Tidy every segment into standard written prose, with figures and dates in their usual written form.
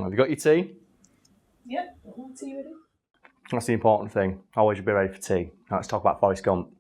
Have you got your tea? Yep, got my tea ready. That's the important thing. Always be ready for tea. Now let's talk about Forrest Gump.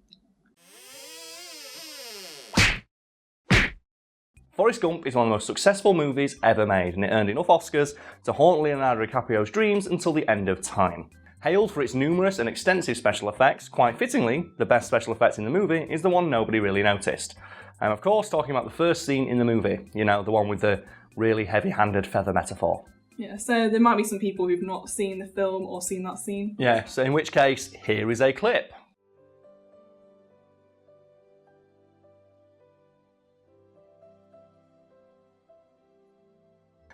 Forrest Gump is one of the most successful movies ever made, and it earned enough Oscars to haunt Leonardo DiCaprio's dreams until the end of time. Hailed for its numerous and extensive special effects, quite fittingly, the best special effects in the movie is the one nobody really noticed. And of course, talking about the first scene in the movie, you know, the one with the really heavy-handed feather metaphor. Yeah, so there might be some people who've not seen the film or seen that scene. Yeah, so in which case, here is a clip.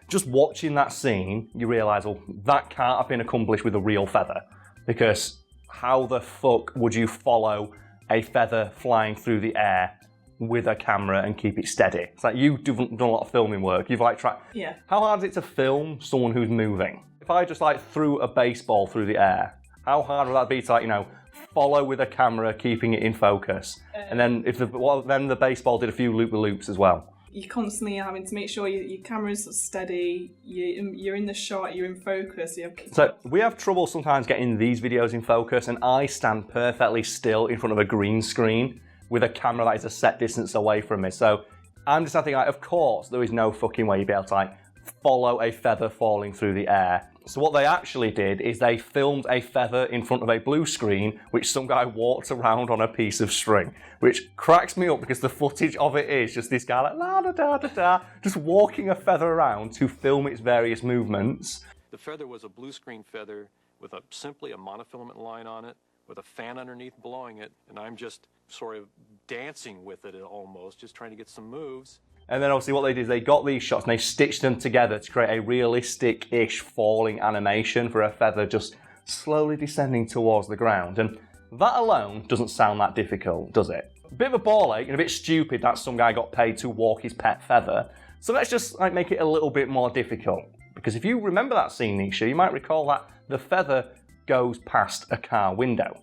Just watching that scene, you realise, well, that can't have been accomplished with a real feather. Because how the fuck would you follow a feather flying through the air with a camera and keep it steady? It's like you've done a lot of filming work. You've like tried. Yeah. How hard is it to film someone who's moving? If I just like threw a baseball through the air, how hard would that be to, like, you know, follow with a camera, keeping it in focus? And then then the baseball did a few loop-the-loops as well. You're constantly having to make sure your camera's steady, you're in the shot, you're in focus. So we have trouble sometimes getting these videos in focus, and I stand perfectly still in front of a green screen with a camera that is a set distance away from me. So I'm just thinking, like, of course, there is no fucking way you'd be able to like follow a feather falling through the air. So what they actually did is they filmed a feather in front of a blue screen, which some guy walked around on a piece of string, which cracks me up because the footage of it is just this guy like la da da da da, just walking a feather around to film its various movements. The feather was a blue screen feather with simply a monofilament line on it, with a fan underneath blowing it, and I'm just sort of dancing with it almost, just trying to get some moves. And then obviously what they did is they got these shots and they stitched them together to create a realistic-ish falling animation for a feather just slowly descending towards the ground. And that alone doesn't sound that difficult, does it? A bit of a ball ache and a bit stupid that some guy got paid to walk his pet feather. So let's just like make it a little bit more difficult. Because if you remember that scene, Nisha, you might recall that the feather goes past a car window.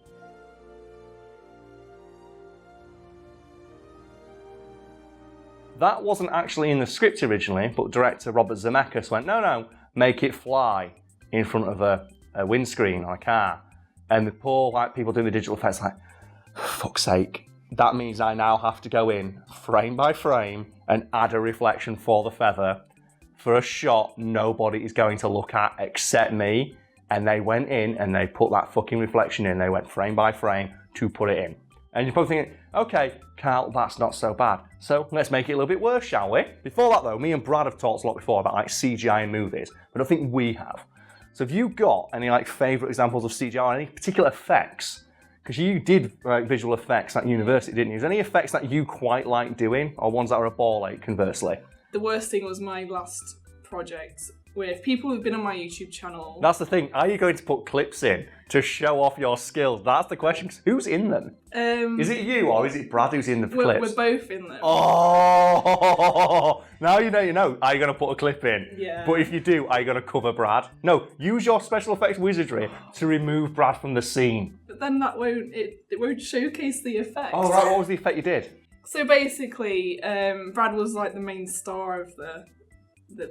That wasn't actually in the script originally, but director Robert Zemeckis went, no, make it fly in front of a windscreen on a car. And the poor white people doing the digital effects like, fuck's sake, that means I now have to go in frame by frame and add a reflection for the feather for a shot nobody is going to look at except me. And they went in and they put that fucking reflection in. They went frame by frame to put it in. And you're probably thinking, okay, Karl, that's not so bad. So let's make it a little bit worse, shall we? Before that though, me and Brad have talked a lot before about like CGI in movies, but I don't think we have. So have you got any like favourite examples of CGI or any particular effects? Because you did visual effects at university, didn't you? Is there any effects that you quite like doing, or ones that are a ball ache, conversely? The worst thing was my last project with people who've been on my YouTube channel. That's the thing. Are you going to put clips in to show off your skills? That's the question. Who's in them? Is it you or is it Brad who's in the clips? We're both in them. Oh, now you know. Are you going to put a clip in? Yeah. But if you do, are you going to cover Brad? No, use your special effects wizardry to remove Brad from the scene. But then that won't showcase the effect. Oh, right. What was the effect you did? So basically, Brad was like the main star of the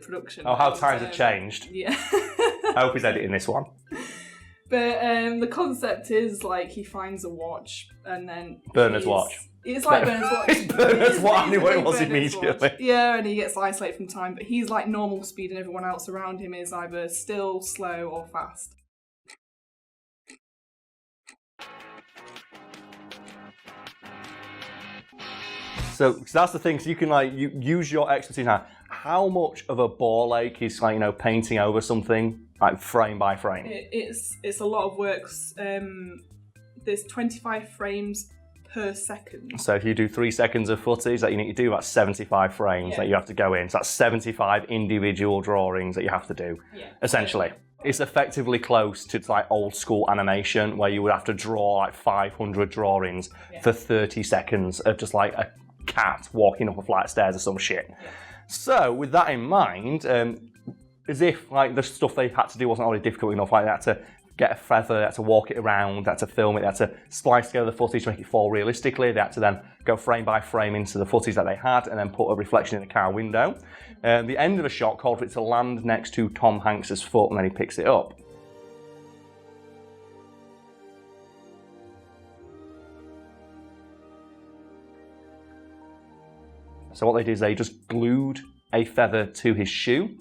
production. Oh, how times have changed. Yeah. I hope he's editing this one. But the concept is like he finds a watch and then Bernard's watch. It's like Bernard's watch. It's Bernard's watch. I knew what it was Bernard's immediately. watch. Yeah, and he gets isolated from time, but he's like normal speed and everyone else around him is either still, slow or fast. So that's the thing. So you can you use your expertise now. How much of a ball ache is painting over something like frame by frame? It's a lot of work. There's 25 frames per second. So if you do 3 seconds of footage that you need to do, that's 75 frames that you have to go in. So that's 75 individual drawings that you have to do. Yeah. Essentially. It's effectively close to like old school animation where you would have to draw like 500 drawings for 30 seconds of just like a cat walking up a flight of stairs or some shit. Yeah. So with that in mind, as if like the stuff they had to do wasn't already difficult enough, like that to get a feather, they had to walk it around, they had to film it, they had to splice together the footage to make it fall realistically, they had to then go frame by frame into the footage that they had and then put a reflection in the car window. The end of a shot called for it to land next to Tom Hanks's foot and then he picks it up. So what they did is they just glued a feather to his shoe.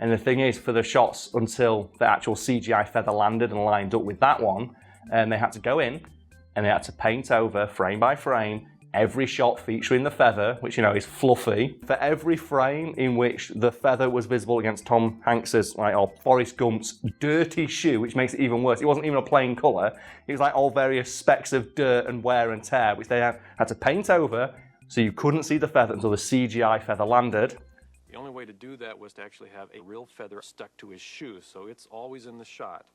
And the thing is, for the shots until the actual CGI feather landed and lined up with that one, they had to go in and they had to paint over, frame by frame, every shot featuring the feather, which, you know, is fluffy. For every frame in which the feather was visible against Tom Hanks's, like, or Forrest Gump's dirty shoe, which makes it even worse. It wasn't even a plain colour. It was like all various specks of dirt and wear and tear, which they had to paint over so you couldn't see the feather until the CGI feather landed. The only way to do that was to actually have a real feather stuck to his shoe, so it's always in the shot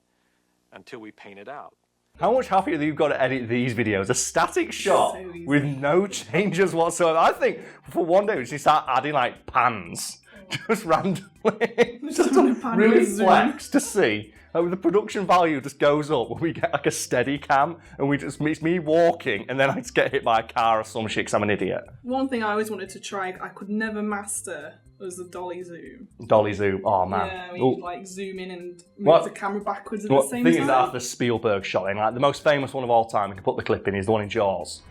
until we paint it out. How much happier that you've got to edit these videos? A static shot with no changes whatsoever. I think for one day we should start adding like pans, just randomly, just really flex to see. Like, the production value just goes up when we get like a steady cam and it's me walking and then I just get hit by a car or some shit because I'm an idiot. One thing I always wanted to try, I could never master, was the dolly zoom. Dolly zoom, oh man. Yeah, where you like zoom in and move the camera backwards at the same time. The thing is that after Spielberg shot in, like the most famous one of all time, we can put the clip in, is the one in Jaws.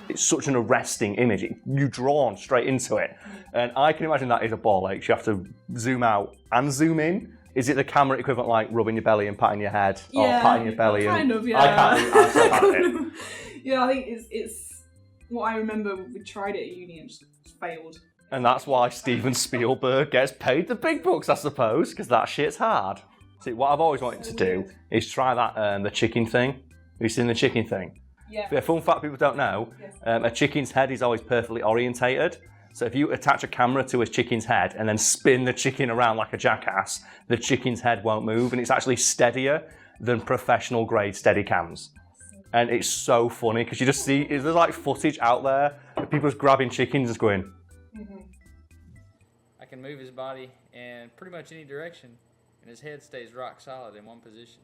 It's such an arresting image. You're drawn straight into it. And I can imagine that is a ball ache. You have to zoom out and zoom in. Is it the camera equivalent like rubbing your belly and patting your head? Yeah, or patting your belly? Kind of, yeah. I can't do it. I'm so bad at it. Yeah, I think it's what I remember. We tried it at uni and just failed. And that's why Steven Spielberg gets paid the big bucks, I suppose, because that shit's hard. See, what I've always wanted to do is try that, the chicken thing. Have you seen the chicken thing? Yeah. A fun fact people don't know, a chicken's head is always perfectly orientated. So if you attach a camera to a chicken's head and then spin the chicken around like a jackass, the chicken's head won't move, and it's actually steadier than professional grade Steadicams. And it's so funny because you just see, there's like footage out there of people just grabbing chickens and going. I can move his body in pretty much any direction, and his head stays rock solid in one position.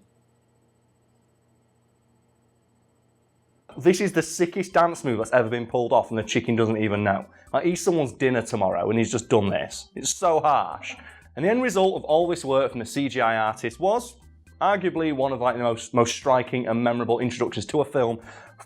This is the sickest dance move that's ever been pulled off and the chicken doesn't even know. Like, he's someone's dinner tomorrow and he's just done this. It's so harsh. And the end result of all this work from the CGI artist was arguably one of like the most striking and memorable introductions to a film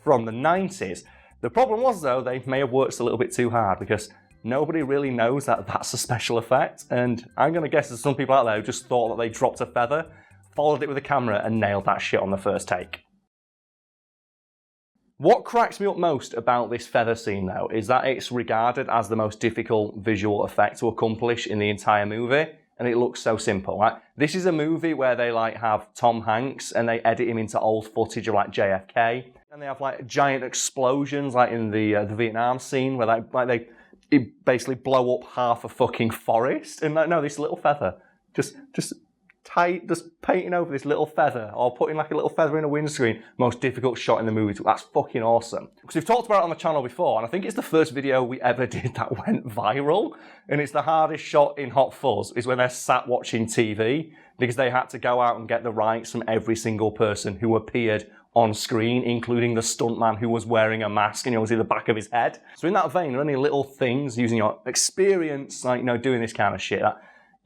from the 90s. The problem was though, they may have worked a little bit too hard because nobody really knows that that's a special effect. And I'm gonna guess there's some people out there who just thought that they dropped a feather, followed it with a camera and nailed that shit on the first take. What cracks me up most about this feather scene though is that it's regarded as the most difficult visual effect to accomplish in the entire movie, and it looks so simple. Like, this is a movie where they like have Tom Hanks and they edit him into old footage of like JFK, and they have like giant explosions like in the Vietnam scene where they basically blow up half a fucking forest, and like, no, this little feather just painting over this little feather or putting like a little feather in a windscreen, most difficult shot in the movie. That's fucking awesome. Because we've talked about it on the channel before, and I think it's the first video we ever did that went viral, and it's the hardest shot in Hot Fuzz is when they're sat watching TV because they had to go out and get the rights from every single person who appeared on screen, including the stuntman who was wearing a mask and you only see the back of his head. So in that vein, are any little things using your experience, like, you know, doing this kind of shit, that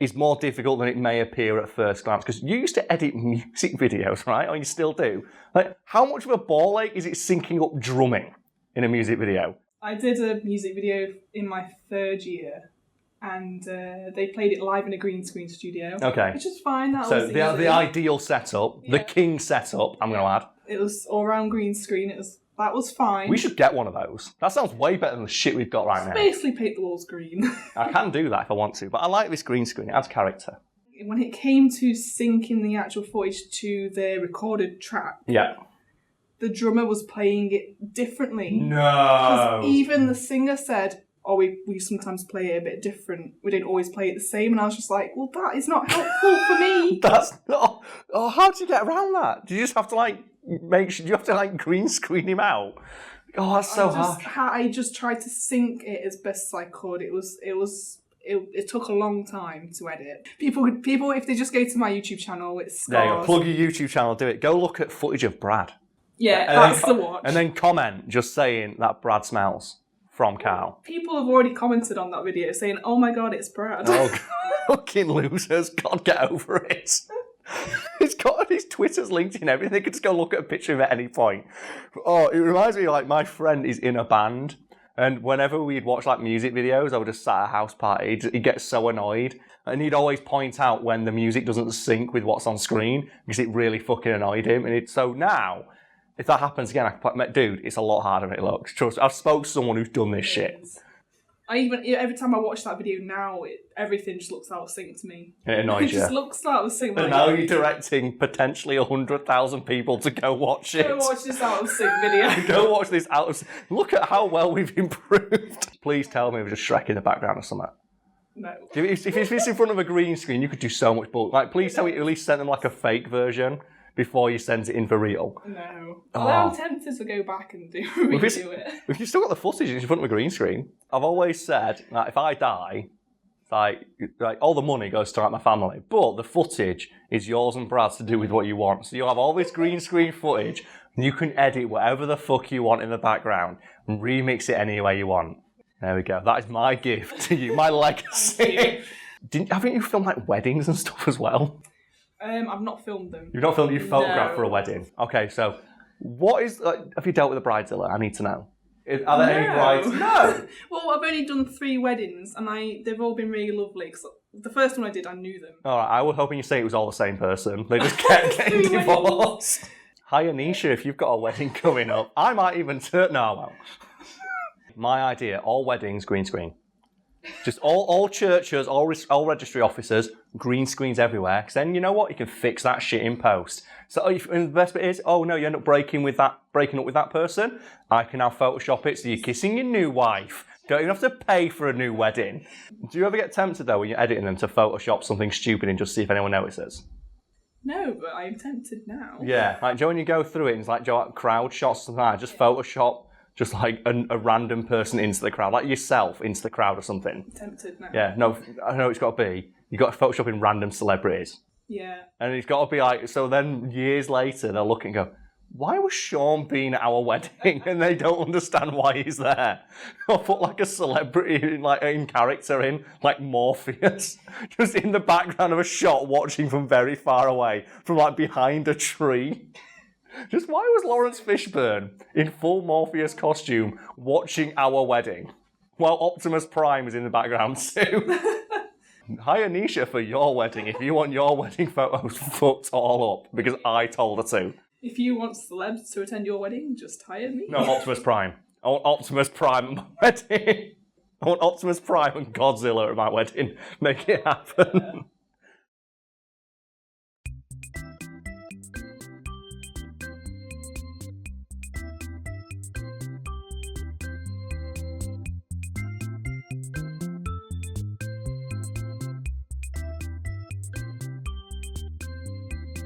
is more difficult than it may appear at first glance? Because you used to edit music videos, right? Or you still do. Like, how much of a ball ache is it syncing up drumming in a music video? I did a music video in my third year, and they played it live in a green screen studio. Okay. Which is fine. That so was the ideal setup, the king setup, I'm going to add. It was all around green screen. That was fine. We should get one of those. That sounds way better than the shit we've got right now. Basically paint the walls green. I can do that if I want to, but I like this green screen. It adds character. When it came to syncing the actual footage to the recorded track, the drummer was playing it differently. No. Because even the singer said, we sometimes play it a bit different. We didn't always play it the same. And I was just like, well, that is not helpful for me. That's not... Oh, how did you get around that? Did you just have to like green screen him out? Oh, that's so harsh. I just tried to sync it as best as I could. It was it took a long time to edit. People, if they just go to my YouTube channel, it's There you go. scars. Plug your YouTube channel, do it. Go look at footage of Brad. Yeah, And that's then, the watch. And then comment just saying that Brad smells from Karl. People have already commented on that video saying, "Oh my god, it's Brad." Oh, fucking losers. God, get over it. It's got his Twitter's, LinkedIn, everything. They could just go look at a picture of it at any point. Oh, it reminds me, like, my friend is in a band, and whenever we'd watch, like, music videos, I would just sat at a house party, he'd get so annoyed, and he'd always point out when the music doesn't sync with what's on screen, because it really fucking annoyed him. And so now, if that happens again, I can play, dude, it's a lot harder than it looks. Trust me, I've spoke to someone who's done this shit. Every time I watch that video now, everything just looks out of sync to me. It annoys It you. just looks out of sync. And now you're directing potentially 100,000 people to go watch it. Go watch this out of sync video. Go watch this out of... Look at how well we've improved. Please tell me it was just Shrek in the background or something. No. If it's in front of a green screen, you could do so much bulk. Like, please tell me you at least sent them like a fake version before you sent it in for real. No. Oh. Although I'm tempted to go back and redo it. If you've still got the footage in front of a green screen, I've always said that if I die, like all the money goes to my family, but the footage is yours and Brad's to do with what you want. So you'll have all this green screen footage, and you can edit whatever the fuck you want in the background and remix it any way you want. There we go. That is my gift to you, my legacy. Haven't you filmed like weddings and stuff as well? I've not filmed them. You've not filmed, you've photographed No. for a wedding. Okay, so what is, have you dealt with a bridezilla? I need to know. Are there any brides? No. Well, I've only done 3 weddings, and they've all been really lovely. Cause the first one I did, I knew them. All right, I was hoping you say it was all the same person. They just kept getting 3 divorced. Hiya, Nisha, if you've got a wedding coming up. I might even turn... No, I won't. My idea, all weddings, green screen. Just all churches, all registry offices, green screens everywhere. Because then, you know what? You can fix that shit in post. So and the best bit is, oh no, you end up breaking up with that person. I can now Photoshop it so you're kissing your new wife. Don't even have to pay for a new wedding. Do you ever get tempted though when you're editing them to Photoshop something stupid and just see if anyone notices? No, but I'm tempted now. Yeah, like Joe, when you go through it and it's like Joe, crowd shots, something like that, just Photoshop just like a random person into the crowd, like yourself into the crowd or something. I'm tempted now. Yeah, no, I know it's got to be. You've got to Photoshop in random celebrities. Yeah. And it's got to be like, so then years later they'll look and go, why was Sean Bean at our wedding? And they don't understand why he's there. Or put like a celebrity in character in, like Morpheus, just in the background of a shot watching from very far away, from like behind a tree. Just why was Lawrence Fishburne in full Morpheus costume watching our wedding while Optimus Prime is in the background too? Hire Nisha for your wedding if you want your wedding photos fucked all up because I told her to. If you want celebs to attend your wedding, just hire me. No, Optimus Prime. I want Optimus Prime at my wedding. I want Optimus Prime and Godzilla at my wedding. Make it happen.